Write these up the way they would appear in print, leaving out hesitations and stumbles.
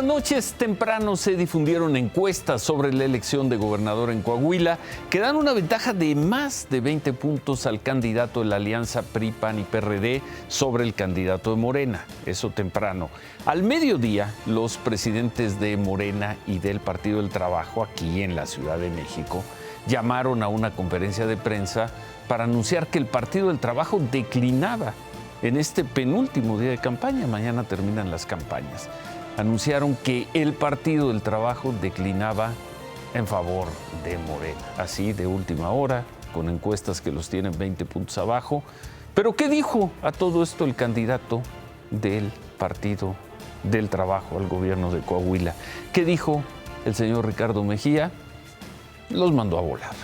Buenas noches. Temprano se difundieron encuestas sobre la elección de gobernador en Coahuila que dan una ventaja de más de 20 puntos al candidato de la alianza PRI, PAN y PRD sobre el candidato de Morena. Eso temprano. Al mediodía, los presidentes de Morena y del Partido del Trabajo, aquí en la Ciudad de México, llamaron a una conferencia de prensa para anunciar que el Partido del Trabajo declinaba en este penúltimo día de campaña. Mañana terminan las campañas. Anunciaron que el Partido del Trabajo declinaba en favor de Morena. Así, de última hora, con encuestas que los tienen 20 puntos abajo. Pero, ¿qué dijo a todo esto el candidato del Partido del Trabajo al gobierno de Coahuila? ¿Qué dijo el señor Ricardo Mejía? Los mandó a volar.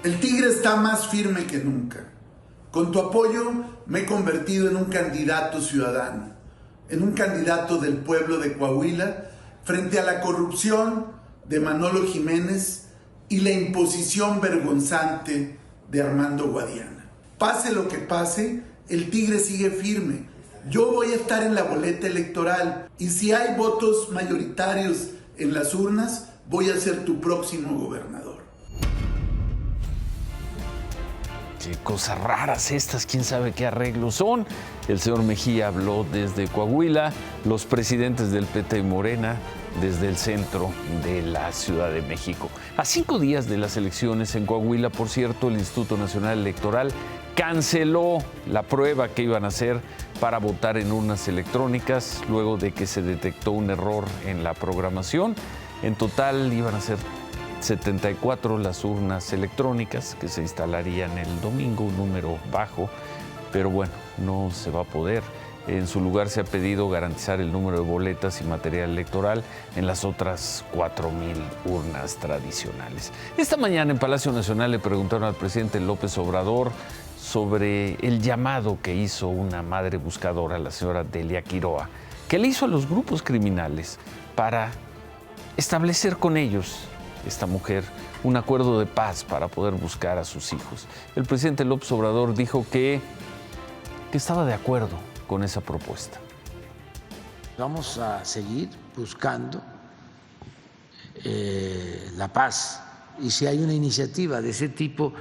El tigre está más firme que nunca. Con tu apoyo me he convertido en un candidato ciudadano, en un candidato del pueblo de Coahuila frente a la corrupción de Manolo Jiménez y la imposición vergonzante de Armando Guadiana. Pase lo que pase, el tigre sigue firme. Yo voy a estar en la boleta electoral y si hay votos mayoritarios en las urnas, voy a ser tu próximo gobernador. Qué cosas raras estas, quién sabe qué arreglos son. El señor Mejía habló desde Coahuila, los presidentes del PT y Morena desde el centro de la Ciudad de México. A 5 días de las elecciones en Coahuila, por cierto, el Instituto Nacional Electoral canceló la prueba que iban a hacer para votar en urnas electrónicas luego de que se detectó un error en la programación. En total iban a ser 74 las urnas electrónicas que se instalarían el domingo, un número bajo, pero bueno, no se va a poder. En su lugar se ha pedido garantizar el número de boletas y material electoral en las otras 4,000 urnas tradicionales. Esta mañana en Palacio Nacional le preguntaron al presidente López Obrador sobre el llamado que hizo una madre buscadora, la señora Delia Quiroa, que le hizo a los grupos criminales para establecer con ellos, esta mujer, un acuerdo de paz para poder buscar a sus hijos. El presidente López Obrador dijo que estaba de acuerdo con esa propuesta. Vamos a seguir buscando la paz y si hay una iniciativa de ese tipo,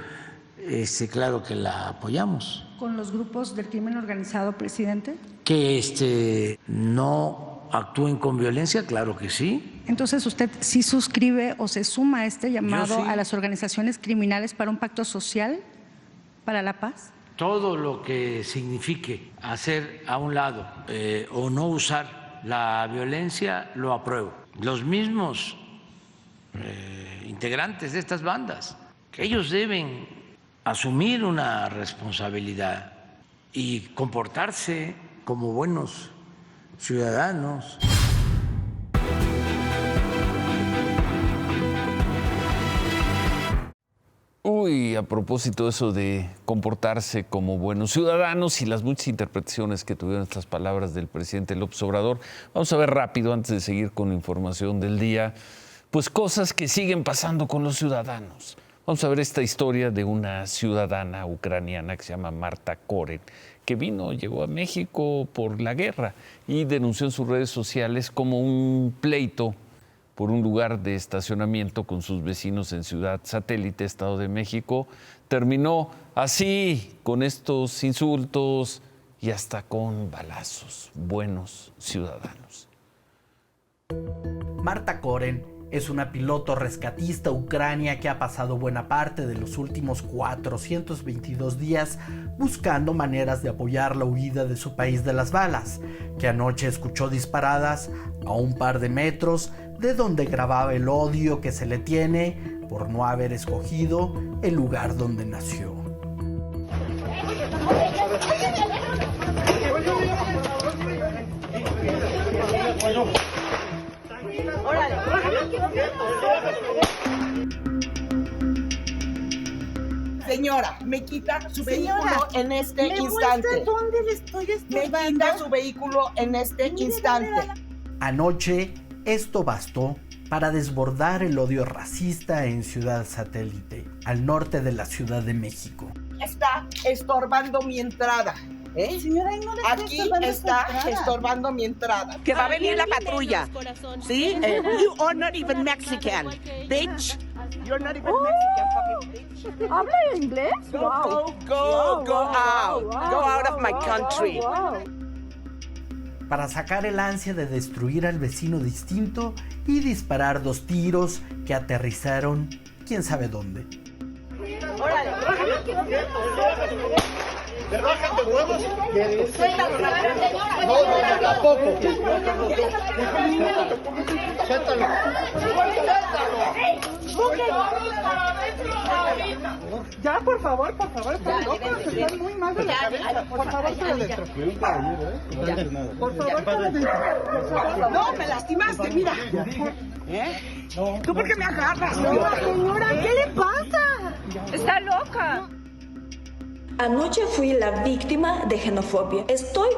claro que la apoyamos. ¿Con los grupos del crimen organizado, presidente? Que no actúen con violencia, claro que sí. Entonces, ¿usted sí suscribe o se suma a este llamado sí. a las organizaciones criminales para un pacto social para la paz? Todo lo que signifique hacer a un lado o no usar la violencia, lo apruebo. Los mismos integrantes de estas bandas, que ellos deben asumir una responsabilidad y comportarse como buenos ciudadanos. Uy, a propósito de eso de comportarse como buenos ciudadanos y las muchas interpretaciones que tuvieron estas palabras del presidente López Obrador, vamos a ver rápido, antes de seguir con la información del día, pues cosas que siguen pasando con los ciudadanos. Vamos a ver esta historia de una ciudadana ucraniana que se llama Marta Koren, que llegó a México por la guerra y denunció en sus redes sociales como un pleito por un lugar de estacionamiento con sus vecinos en Ciudad Satélite, Estado de México, terminó así, con estos insultos y hasta con balazos. Buenos ciudadanos. Marta Koren es una piloto rescatista ucrania que ha pasado buena parte de los últimos 422 días buscando maneras de apoyar la huida de su país de las balas, que anoche escuchó disparadas a un par de metros de donde grababa el odio que se le tiene por no haber escogido el lugar donde nació. Señora, me quita su vehículo en este instante. ¿Dónde le estoy estorbando? Me quita su vehículo en este instante. Anoche, esto bastó para desbordar el odio racista en Ciudad Satélite, al norte de la Ciudad de México. Está estorbando mi entrada. Señora, ahí no le Aquí está estorbando mi entrada. Que va a venir la patrulla. ¿Sí? You are not even Mexican, bitch. You're not even Mexican, fucking bitch. ¿Habla inglés? Go out. Go out of my country. Para sacar el ansia de destruir al vecino distinto y disparar 2 tiros que aterrizaron quién sabe dónde. ¡Órale! ¡Bájate huevos! No, tampoco. Suéltalo. Ya, por favor, están locos, están muy mal de la cabeza. Por favor, para adentro. Por favor, para adentro. No, me lastimaste, mira. ¿Tú por qué me agarras? No, señora, ¿qué le pasa? Está loca. Anoche fui la víctima de xenofobia. Estoy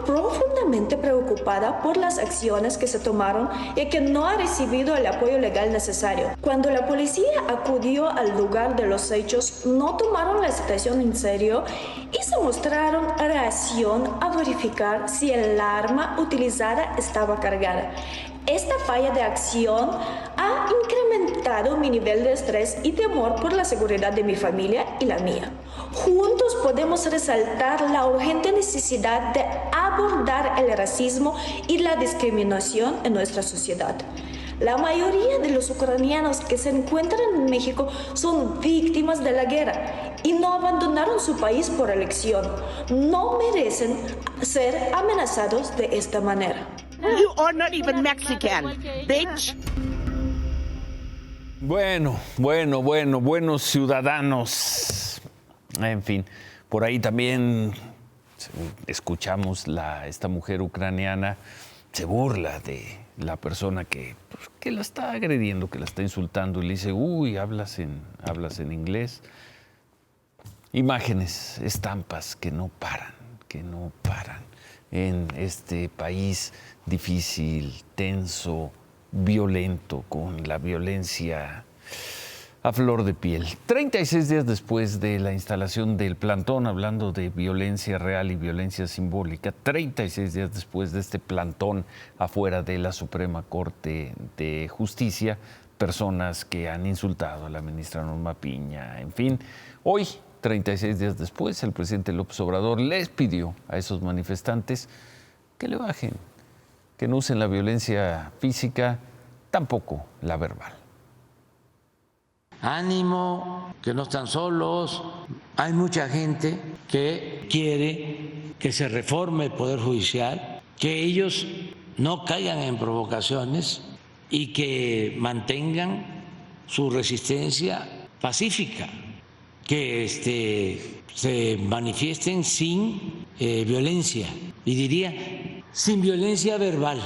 profundamente preocupada por las acciones que se tomaron y que no ha recibido el apoyo legal necesario. Cuando la policía acudió al lugar de los hechos, no tomaron la situación en serio y se mostraron reacción a verificar si el arma utilizada estaba cargada. Esta falla de acción ha incrementado mi nivel de estrés y temor por la seguridad de mi familia y la mía. Juntos podemos resaltar la urgente necesidad de abordar el racismo y la discriminación en nuestra sociedad. La mayoría de los ucranianos que se encuentran en México son víctimas de la guerra y no abandonaron su país por elección. No merecen ser amenazados de esta manera. You are not even Mexican, bitch. Buenos ciudadanos. En fin, por ahí también escuchamos esta mujer ucraniana se burla de la persona que la está agrediendo, que la está insultando y le dice, uy, hablas en inglés. Imágenes, estampas que no paran en este país difícil, tenso, violento, con la violencia a flor de piel. 36 días después de la instalación del plantón, hablando de violencia real y violencia simbólica, 36 días después de este plantón afuera de la Suprema Corte de Justicia, personas que han insultado a la ministra Norma Piña, en fin, hoy, 36 días después, el presidente López Obrador les pidió a esos manifestantes que le bajen, que no usen la violencia física, tampoco la verbal. Ánimo, que no están solos. Hay mucha gente que quiere que se reforme el Poder Judicial, que ellos no caigan en provocaciones y que mantengan su resistencia pacífica, que se manifiesten sin violencia, y diría, sin violencia verbal.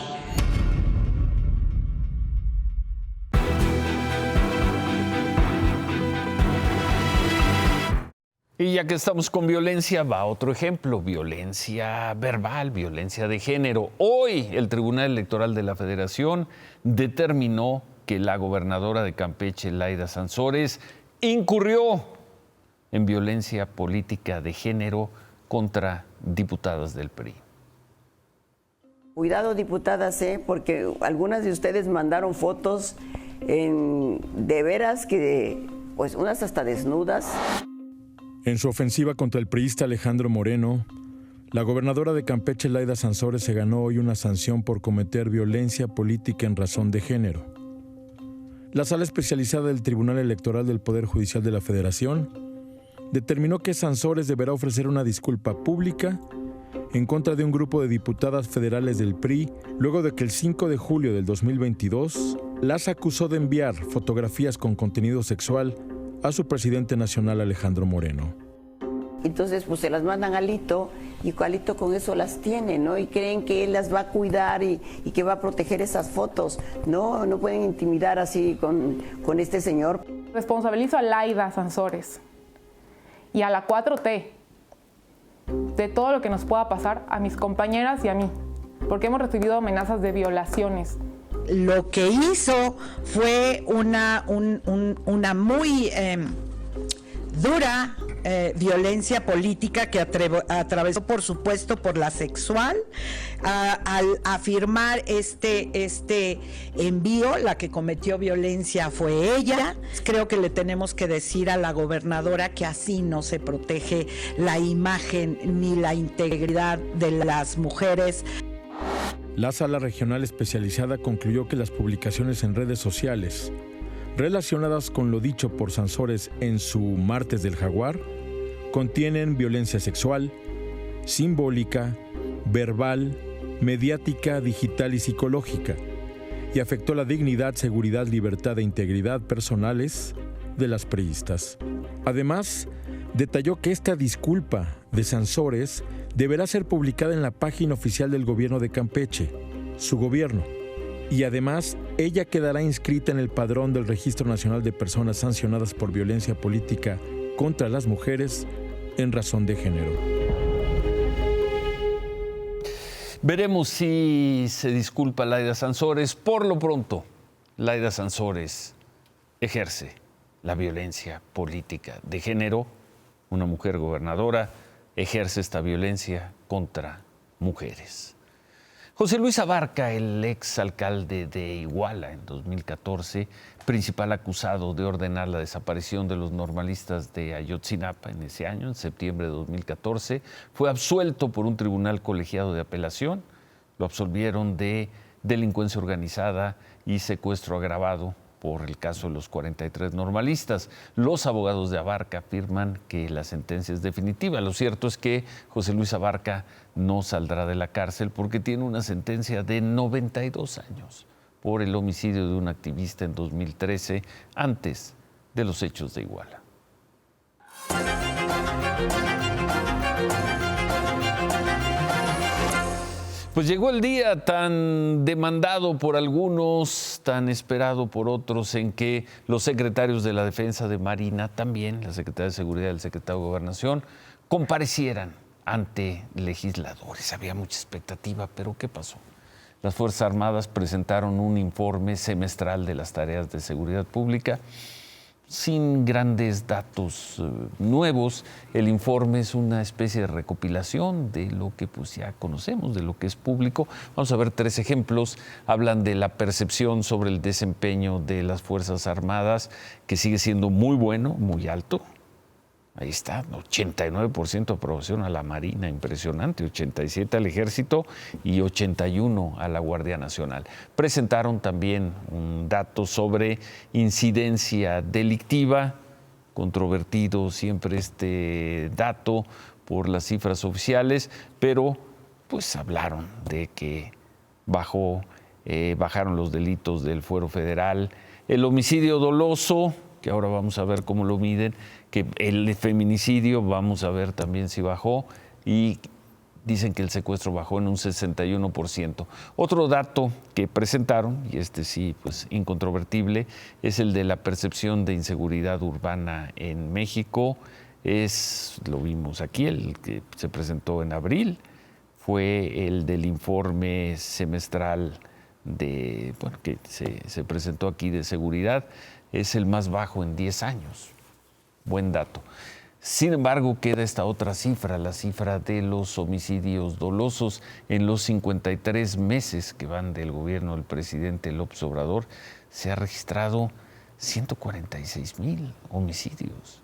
Y ya que estamos con violencia, va otro ejemplo, violencia verbal, violencia de género. Hoy el Tribunal Electoral de la Federación determinó que la gobernadora de Campeche, Laida Sansores, incurrió en violencia política de género contra diputadas del PRI. Cuidado, diputadas, porque algunas de ustedes mandaron fotos de veras que, pues, unas hasta desnudas. En su ofensiva contra el priista Alejandro Moreno, la gobernadora de Campeche, Laida Sansores, se ganó hoy una sanción por cometer violencia política en razón de género. La Sala Especializada del Tribunal Electoral del Poder Judicial de la Federación determinó que Sansores deberá ofrecer una disculpa pública en contra de un grupo de diputadas federales del PRI, luego de que el 5 de julio del 2022 las acusó de enviar fotografías con contenido sexual a su presidente nacional, Alejandro Moreno. Entonces, pues se las mandan a Alito y Alito con eso las tiene, ¿no? Y creen que él las va a cuidar y que va a proteger esas fotos. No pueden intimidar así con este señor. Responsabilizo a Laida Sansores y a la 4T de todo lo que nos pueda pasar a mis compañeras y a mí, porque hemos recibido amenazas de violaciones. Lo que hizo fue una muy dura violencia política que atravesó, por supuesto, por la sexual. Al afirmar este envío, la que cometió violencia fue ella. Creo que le tenemos que decir a la gobernadora que así no se protege la imagen ni la integridad de las mujeres. La Sala Regional Especializada concluyó que las publicaciones en redes sociales relacionadas con lo dicho por Sansores en su Martes del Jaguar contienen violencia sexual, simbólica, verbal, mediática, digital y psicológica, y afectó la dignidad, seguridad, libertad e integridad personales de las priistas. Además, detalló que esta disculpa de Sansores deberá ser publicada en la página oficial del gobierno de Campeche, su gobierno, y además ella quedará inscrita en el padrón del Registro Nacional de Personas Sancionadas por Violencia Política contra las Mujeres en razón de género. Veremos si se disculpa Laida Sansores. Por lo pronto, Laida Sansores ejerce la violencia política de género. Una mujer gobernadora ejerce esta violencia contra mujeres. José Luis Abarca, el exalcalde de Iguala en 2014, principal acusado de ordenar la desaparición de los normalistas de Ayotzinapa en ese año, en septiembre de 2014, fue absuelto por un tribunal colegiado de apelación. Lo absolvieron de delincuencia organizada y secuestro agravado por el caso de los 43 normalistas. Los abogados de Abarca afirman que la sentencia es definitiva. Lo cierto es que José Luis Abarca no saldrá de la cárcel porque tiene una sentencia de 92 años por el homicidio de un activista en 2013, antes de los hechos de Iguala. Pues llegó el día tan demandado por algunos, tan esperado por otros, en que los secretarios de la Defensa de Marina, también la Secretaría de Seguridad y el Secretario de Gobernación, comparecieran ante legisladores. Había mucha expectativa, pero ¿qué pasó? Las Fuerzas Armadas presentaron un informe semestral de las tareas de seguridad pública, sin grandes datos nuevos. El informe es una especie de recopilación de lo que pues ya conocemos, de lo que es público. Vamos a ver 3 ejemplos. Hablan de la percepción sobre el desempeño de las Fuerzas Armadas, que sigue siendo muy bueno, muy alto. Ahí está, 89% de aprobación a la Marina, impresionante, 87% al Ejército y 81% a la Guardia Nacional. Presentaron también un dato sobre incidencia delictiva, controvertido siempre este dato por las cifras oficiales, pero pues hablaron de que bajaron los delitos del fuero federal, el homicidio doloso, que ahora vamos a ver cómo lo miden, que el feminicidio, vamos a ver también si bajó, y dicen que el secuestro bajó en un 61%. Otro dato que presentaron, y este sí, pues incontrovertible, es el de la percepción de inseguridad urbana en México. Lo vimos aquí, el que se presentó en abril, fue el del informe semestral que se presentó aquí de seguridad. Es el más bajo en 10 años. Buen dato. Sin embargo, queda esta otra cifra, la cifra de los homicidios dolosos. En los 53 meses que van del gobierno del presidente López Obrador, se ha registrado 146,000 homicidios.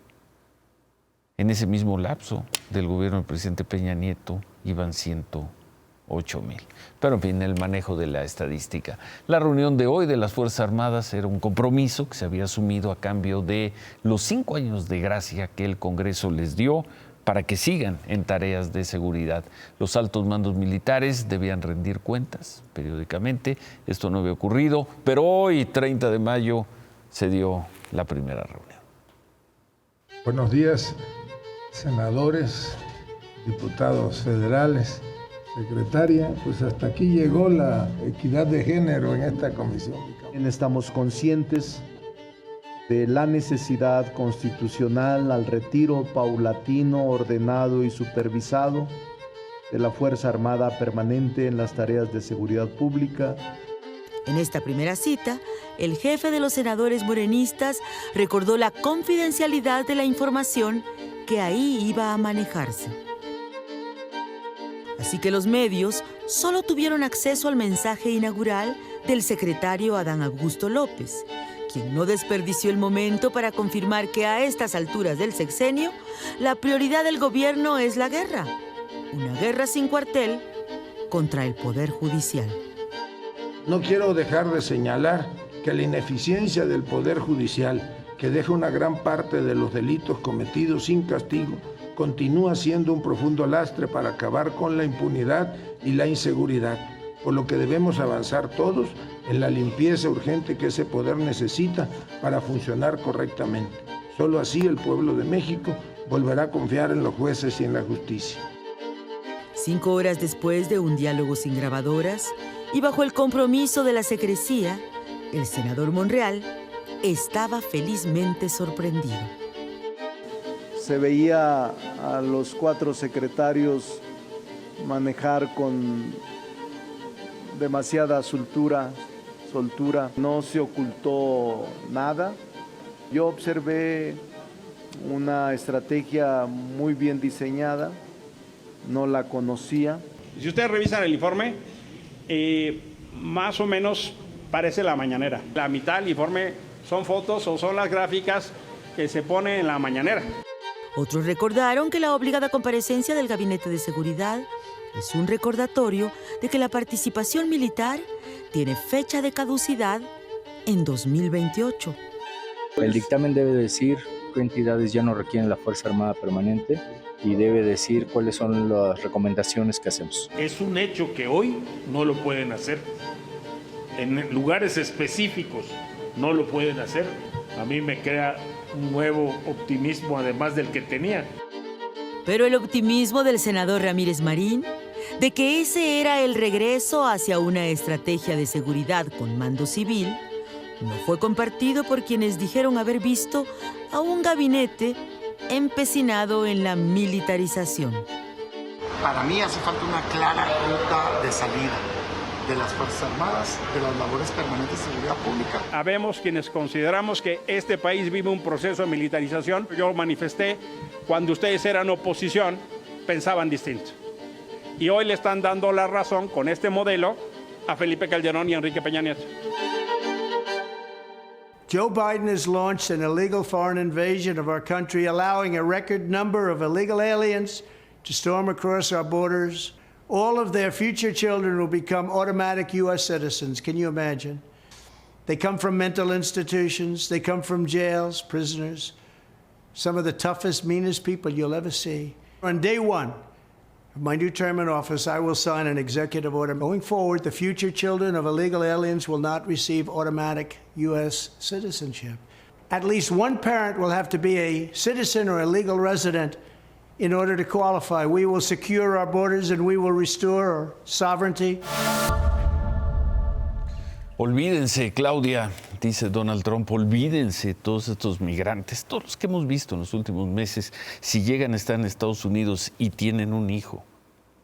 En ese mismo lapso del gobierno del presidente Peña Nieto iban 108,000. Pero en fin, el manejo de la estadística. La reunión de hoy de las Fuerzas Armadas era un compromiso que se había asumido a cambio de los 5 años de gracia que el Congreso les dio para que sigan en tareas de seguridad. Los altos mandos militares debían rendir cuentas periódicamente. Esto no había ocurrido, pero hoy, 30 de mayo, se dio la primera reunión. Buenos días, senadores, diputados federales, secretaria. Pues hasta aquí llegó la equidad de género en esta comisión. Estamos conscientes de la necesidad constitucional al retiro paulatino, ordenado y supervisado de la Fuerza Armada permanente en las tareas de seguridad pública. En esta primera cita, el jefe de los senadores morenistas recordó la confidencialidad de la información que ahí iba a manejarse. Así que los medios solo tuvieron acceso al mensaje inaugural del secretario Adán Augusto López, quien no desperdició el momento para confirmar que a estas alturas del sexenio, la prioridad del gobierno es la guerra. Una guerra sin cuartel contra el Poder Judicial. No quiero dejar de señalar que la ineficiencia del Poder Judicial, que deja una gran parte de los delitos cometidos sin castigo, continúa siendo un profundo lastre para acabar con la impunidad y la inseguridad, por lo que debemos avanzar todos en la limpieza urgente que ese poder necesita para funcionar correctamente. Solo así el pueblo de México volverá a confiar en los jueces y en la justicia. 5 horas después de un diálogo sin grabadoras y bajo el compromiso de la secrecía, el senador Monreal estaba felizmente sorprendido. Se veía a los 4 secretarios manejar con demasiada soltura, no se ocultó nada. Yo observé una estrategia muy bien diseñada, no la conocía. Si ustedes revisan el informe, más o menos parece la mañanera. La mitad del informe son fotos o son las gráficas que se ponen en la mañanera. Otros recordaron que la obligada comparecencia del Gabinete de Seguridad es un recordatorio de que la participación militar tiene fecha de caducidad en 2028. El dictamen debe decir qué entidades ya no requieren la Fuerza Armada Permanente y debe decir cuáles son las recomendaciones que hacemos. Es un hecho que hoy no lo pueden hacer. En lugares específicos no lo pueden hacer. A mí me crea un nuevo optimismo además del que tenía. Pero el optimismo del senador Ramírez Marín de que ese era el regreso hacia una estrategia de seguridad con mando civil no fue compartido por quienes dijeron haber visto a un gabinete empecinado en la militarización. Para mí hace falta una clara ruta de salida de las Fuerzas Armadas, de las labores permanentes de seguridad pública. Habemos quienes consideramos que este país vive un proceso de militarización. Yo manifesté, cuando ustedes eran oposición, pensaban distinto. Y hoy le están dando la razón con este modelo a Felipe Calderón y Enrique Peña Nieto. Joe Biden has launched an illegal foreign invasion of our country, allowing a record number of illegal aliens to storm across our borders. All of their future children will become automatic U.S. citizens. Can you imagine? They come from mental institutions. They come from jails, prisoners. Some of the toughest, meanest people you'll ever see. On day one of my new term in office, I will sign an executive order. Going forward, the future children of illegal aliens will not receive automatic U.S. citizenship. At least one parent will have to be a citizen or a legal resident in order to qualify. We will secure our borders and we will restore our sovereignty. Olvídense, Claudia, dice Donald Trump, olvídense todos estos migrantes, todos los que hemos visto en los últimos meses, si llegan a estar en Estados Unidos y tienen un hijo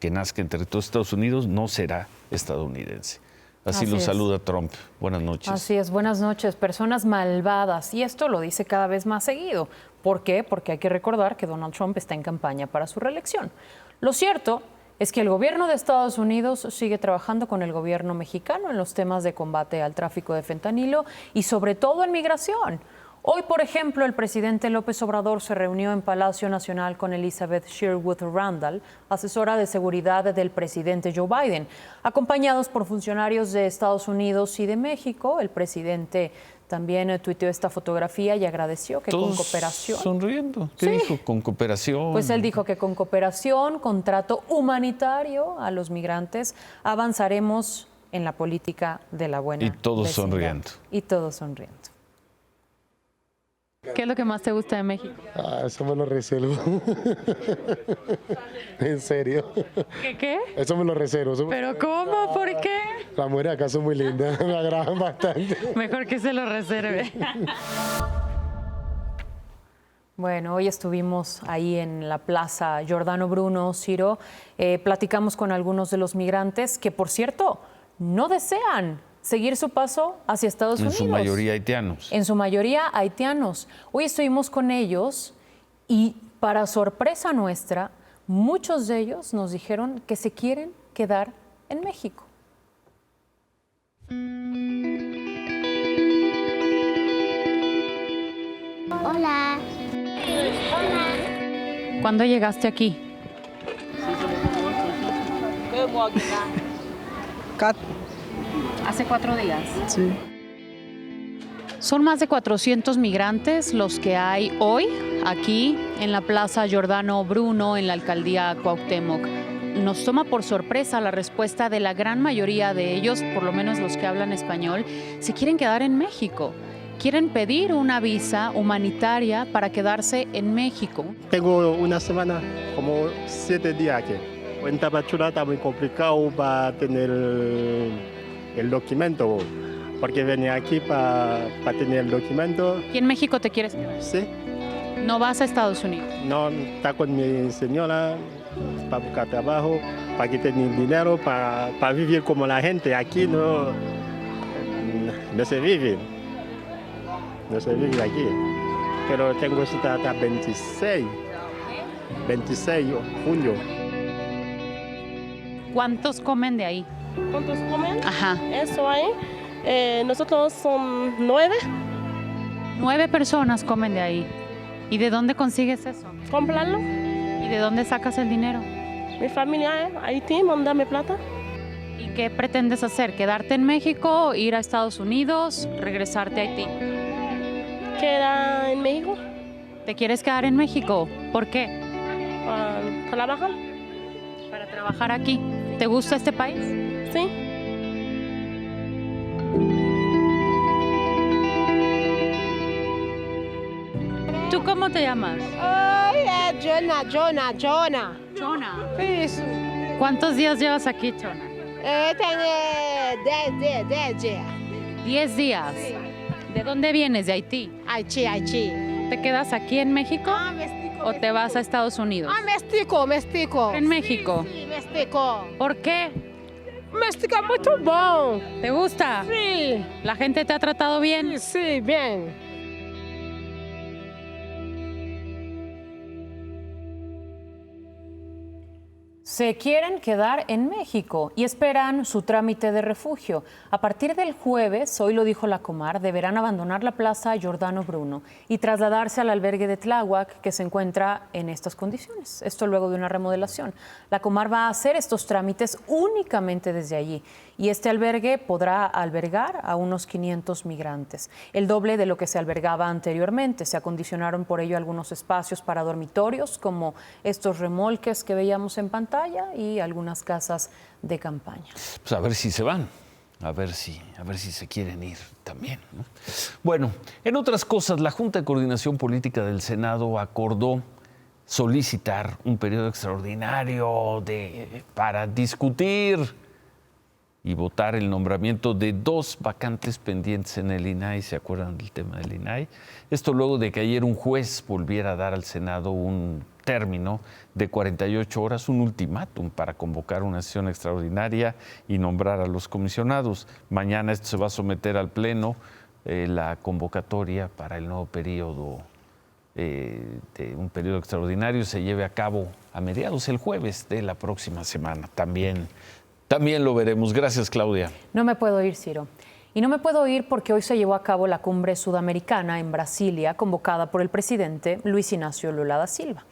que nazca entre todos Estados Unidos, no será estadounidense. Así lo saluda Trump. Buenas noches. Así es, buenas noches. Personas malvadas. Y esto lo dice cada vez más seguido. ¿Por qué? Porque hay que recordar que Donald Trump está en campaña para su reelección. Lo cierto es que el gobierno de Estados Unidos sigue trabajando con el gobierno mexicano en los temas de combate al tráfico de fentanilo y sobre todo en migración. Hoy, por ejemplo, el presidente López Obrador se reunió en Palacio Nacional con Elizabeth Sherwood Randall, asesora de seguridad del presidente Joe Biden. Acompañados por funcionarios de Estados Unidos y de México, el presidente también tuiteó esta fotografía y agradeció que todos con cooperación... sonriendo. ¿Qué dijo? ¿Con cooperación? Pues él dijo que con cooperación, con trato humanitario a los migrantes, avanzaremos en la política de la buena Y todos vecindad. sonriendo. Y todos sonriendo. ¿Qué es lo que más te gusta de México? Eso me lo reservo. En serio. ¿Qué? Eso me lo reservo. ¿Pero cómo? ¿Por qué? Las mujeres acá son muy lindas, me agradan bastante. Mejor que se lo reserve. Bueno, hoy estuvimos ahí en la Plaza Giordano Bruno, Ciro. Platicamos con algunos de los migrantes que, por cierto, no desean seguir su paso hacia Estados Unidos. En su mayoría haitianos. En su mayoría haitianos. Hoy estuvimos con ellos y Para sorpresa nuestra, muchos de ellos nos dijeron que se quieren quedar en México. Hola. ¿Cuándo llegaste aquí? Hace 4 días. Sí. Son más de 400 migrantes los que hay hoy aquí en la Plaza Giordano Bruno, en la alcaldía Cuauhtémoc. Nos toma por sorpresa la respuesta de la gran mayoría de ellos, por lo menos los que hablan español, se quieren quedar en México. Quieren pedir una visa humanitaria para quedarse en México. Tengo una semana, como 7 días aquí. En Tapachula está muy complicado para tener el documento, porque venía aquí para tener el documento. ¿Y en México te quieres quedar? Sí. ¿No vas a Estados Unidos? No, está con mi señora para buscar trabajo, para que tenga dinero, para vivir como la gente. Aquí no se vive. No se vive aquí. Pero tengo cita hasta 26 de junio. ¿Cuántos comen de ahí? ¿Cuántos comen? Ajá. Eso ahí. Nosotros son 9. 9 personas comen de ahí. ¿Y de dónde consigues eso? Comprarlo. ¿Y de dónde sacas el dinero? Mi familia, Haití, mándame plata. ¿Y qué pretendes hacer? ¿Quedarte en México, ir a Estados Unidos, regresarte a Haití? ¿Queda en México? ¿Te quieres quedar en México? ¿Por qué? ¿Trabajar? Para trabajar aquí. ¿Te gusta este país? Sí. ¿Tú cómo te llamas? Jonah. Chona. Sí. ¿Cuántos días llevas aquí, Chona? Tengo 10 días. 10 días. Sí. ¿De dónde vienes? ¿De Haití? Haití. ¿Te quedas aquí en México? ¿O te vas a Estados Unidos? México. ¿En México? Sí, México. ¿Por qué? México es muy bom. ¿Te gusta? Sí. ¿La gente te ha tratado bien? Sí, bien. Se quieren quedar en México y esperan su trámite de refugio. A partir del jueves, hoy lo dijo la Comar, deberán abandonar la Plaza Giordano Bruno y trasladarse al albergue de Tláhuac, que se encuentra en estas condiciones. Esto luego de una remodelación. La Comar va a hacer estos trámites únicamente desde allí y este albergue podrá albergar a unos 500 migrantes, el doble de lo que se albergaba anteriormente. Se acondicionaron por ello algunos espacios para dormitorios, como estos remolques que veíamos en pantalla, y algunas casas de campaña. Pues a ver si se van, a ver si se quieren ir también, ¿no? Bueno, en otras cosas, la Junta de Coordinación Política del Senado acordó solicitar un periodo extraordinario para discutir y votar el nombramiento de 2 vacantes pendientes en el INAI. ¿Se acuerdan del tema del INAI? Esto luego de que ayer un juez volviera a dar al Senado un término de 48 horas, un ultimátum para convocar una sesión extraordinaria y nombrar a los comisionados. Mañana esto se va a someter al Pleno, la convocatoria para el nuevo periodo, de un periodo extraordinario, se lleve a cabo a mediados, el jueves de la próxima semana. También lo veremos. Gracias, Claudia. No me puedo ir, Ciro. Y no me puedo ir porque hoy se llevó a cabo la cumbre sudamericana en Brasilia, convocada por el presidente Luis Ignacio Lula da Silva.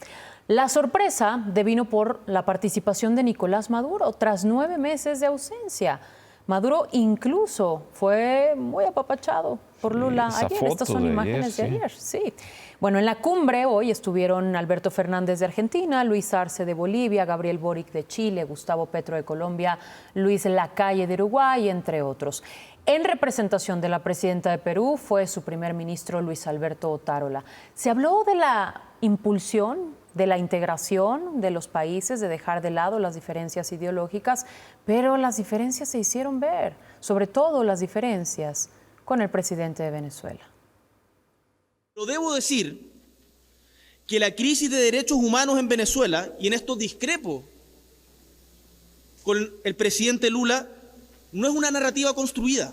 La sorpresa devino por la participación de Nicolás Maduro tras 9 meses de ausencia. Maduro incluso fue muy apapachado por Lula ayer. Estas son imágenes de ayer, sí. Bueno, en la cumbre hoy estuvieron Alberto Fernández de Argentina, Luis Arce de Bolivia, Gabriel Boric de Chile, Gustavo Petro de Colombia, Luis Lacalle de Uruguay, entre otros. En representación de la presidenta de Perú fue su primer ministro Luis Alberto Otárola. Se habló de la impulsión, de la integración de los países, de dejar de lado las diferencias ideológicas, pero las diferencias se hicieron ver, sobre todo las diferencias con el presidente de Venezuela. Pero debo decir que la crisis de derechos humanos en Venezuela, y en esto discrepo con el presidente Lula, no es una narrativa construida.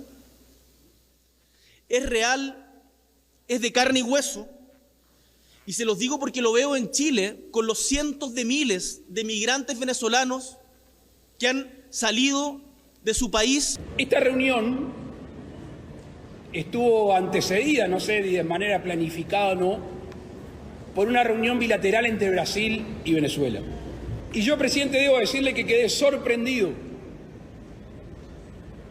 Es real, es de carne y hueso, Y se los digo porque lo veo en Chile con los cientos de miles de migrantes venezolanos que han salido de su país. Esta reunión estuvo antecedida, no sé de manera planificada o no, por una reunión bilateral entre Brasil y Venezuela. Y yo, presidente, debo decirle que quedé sorprendido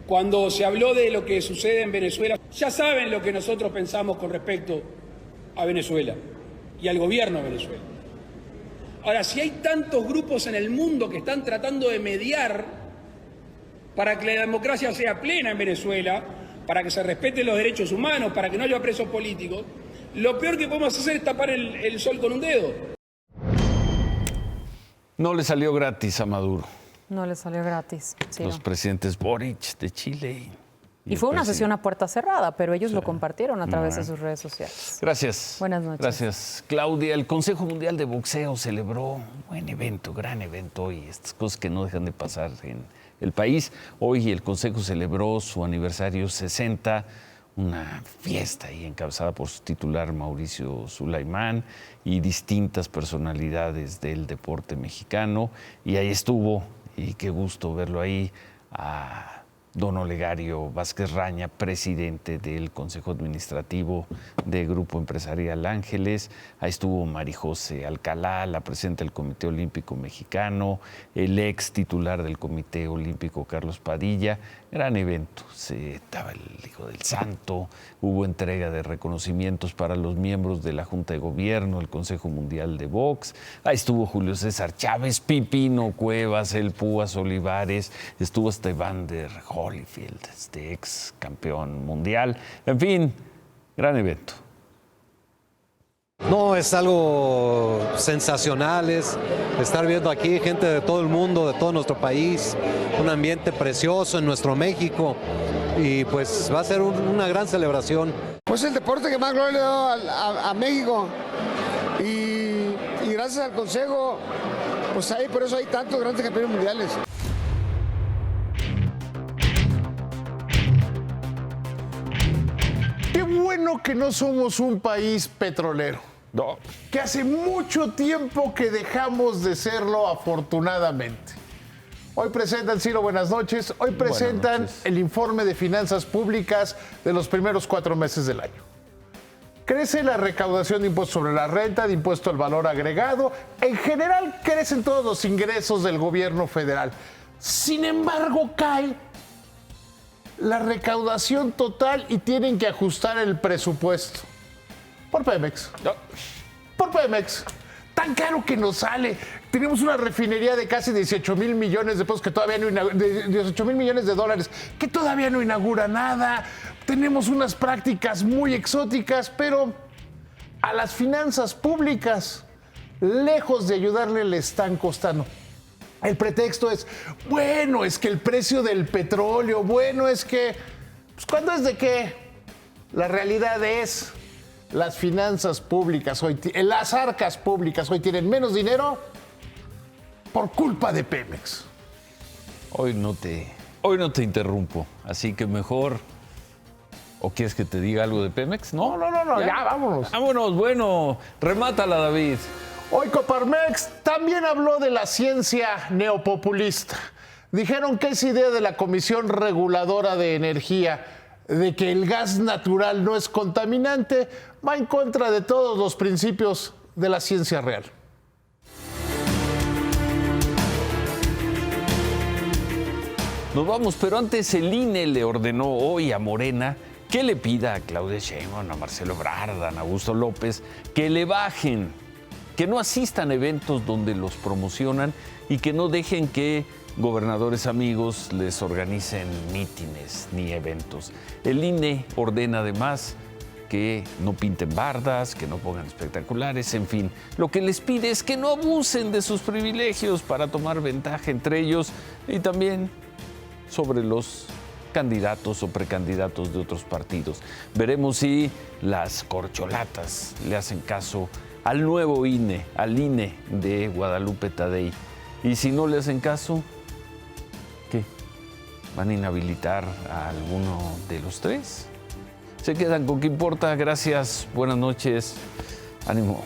cuando se habló de lo que sucede en Venezuela. Ya saben lo que nosotros pensamos con respecto a Venezuela y al gobierno de Venezuela. Ahora, si hay tantos grupos en el mundo que están tratando de mediar para que la democracia sea plena en Venezuela, para que se respeten los derechos humanos, para que no haya presos políticos, lo peor que podemos hacer es tapar el sol con un dedo. No le salió gratis a Maduro. No le salió gratis. Sí, Los no. presidentes Boric de Chile. Y fue una sesión a puerta cerrada, pero ellos lo compartieron a través de sus redes sociales. Gracias. Buenas noches. Gracias, Claudia. El Consejo Mundial de Boxeo celebró un buen evento, gran evento hoy. Estas cosas que no dejan de pasar en el país. Hoy el Consejo celebró su aniversario 60, una fiesta ahí encabezada por su titular Mauricio Sulaimán y distintas personalidades del deporte mexicano. Y ahí estuvo, y qué gusto verlo ahí, a don Olegario Vázquez Raña, presidente del Consejo Administrativo de Grupo Empresarial Ángeles. Ahí estuvo Marijose Alcalá, la presidenta del Comité Olímpico Mexicano, el ex titular del Comité Olímpico Carlos Padilla. Gran evento. Estaba el Hijo del Santo, hubo entrega de reconocimientos para los miembros de la Junta de Gobierno, el Consejo Mundial de Box. Ahí estuvo Julio César Chávez, Pipino Cuevas, el Púas Olivares, estuvo Evander Holyfield, ex campeón mundial. En fin, gran evento. No, es algo sensacional, es estar viendo aquí gente de todo el mundo, de todo nuestro país, un ambiente precioso en nuestro México y pues va a ser una gran celebración. Pues el deporte que más gloria le da a México y gracias al Consejo, pues ahí por eso hay tantos grandes campeones mundiales. Qué bueno que no somos un país petrolero. No. Que hace mucho tiempo que dejamos de serlo, afortunadamente. Hoy presentan, Ciro, buenas noches. Hoy presentan el informe de finanzas públicas de los primeros 4 meses del año. Crece la recaudación de impuestos sobre la renta, de impuesto al valor agregado. En general, crecen todos los ingresos del gobierno federal. Sin embargo, cae la recaudación total y tienen que ajustar el presupuesto. Por Pemex. Por Pemex. Tan caro que nos sale. Tenemos una refinería de casi 18,000 millones de pesos que todavía no inaugura, 18,000 millones de dólares que todavía no inaugura nada. Tenemos unas prácticas muy exóticas, pero a las finanzas públicas, lejos de ayudarle, le están costando. El pretexto es, bueno, es que el precio del petróleo, bueno, es que, pues, ¿cuándo es de qué? La realidad es, las finanzas públicas hoy, las arcas públicas hoy tienen menos dinero por culpa de Pemex. Hoy no te interrumpo, así que mejor. ¿O quieres que te diga algo de Pemex? No, ya vámonos. Vámonos, bueno, remátala, David. Hoy Coparmex también habló de la ciencia neopopulista. Dijeron que esa idea de la Comisión Reguladora de Energía de que el gas natural no es contaminante va en contra de todos los principios de la ciencia real. Nos vamos, pero antes el INE le ordenó hoy a Morena que le pida a Claudia Sheinbaum, a Marcelo Ebrard, a Augusto López, que le bajen, que no asistan a eventos donde los promocionan y que no dejen que gobernadores amigos les organicen mítines ni eventos. El INE ordena además que no pinten bardas, que no pongan espectaculares, en fin. Lo que les pide es que no abusen de sus privilegios para tomar ventaja entre ellos y también sobre los candidatos o precandidatos de otros partidos. Veremos si las corcholatas le hacen caso al nuevo INE, al INE de Guadalupe Tadei. Y si no le hacen caso, ¿qué? ¿Van a inhabilitar a alguno de los tres? Se quedan con qué importa. Gracias, buenas noches, ánimo.